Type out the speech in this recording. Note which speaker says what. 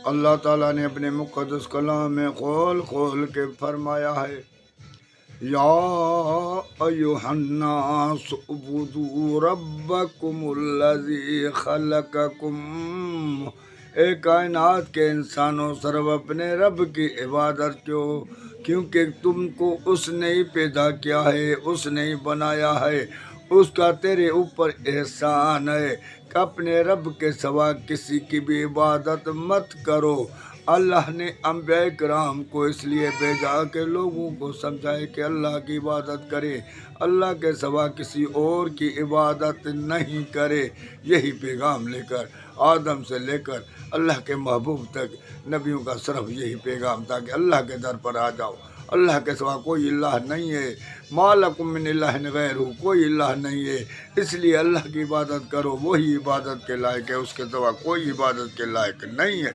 Speaker 1: اللہ تعالیٰ نے اپنے مقدس کلام میں کھول کھول کے فرمایا ہے، یا ایھا الناس اعبدوا ربکم الذی خلقکم، اے کائنات کے انسانوں صرف اپنے رب کی عبادت کرو، کیونکہ تم کو اس نے ہی پیدا کیا ہے، اس نے ہی بنایا ہے، اس کا تیرے اوپر احسان ہے کہ اپنے رب کے سوا کسی کی بھی عبادت مت کرو۔ اللہ نے انبیاء کرام کو اس لیے بھیجا کہ لوگوں کو سمجھائے کہ اللہ کی عبادت کرے، اللہ کے سوا کسی اور کی عبادت نہیں کرے۔ یہی پیغام لے کر آدم سے لے کر اللہ کے محبوب تک نبیوں کا صرف یہی پیغام تھا کہ اللہ کے در پر آ جاؤ، اللہ کے سوا کوئی اللہ نہیں ہے، ما لکم من الہ غیرہ، کوئی اللہ نہیں ہے، اس لیے اللہ کی عبادت کرو، وہی عبادت کے لائق ہے، اس کے سوا کوئی عبادت کے لائق نہیں ہے۔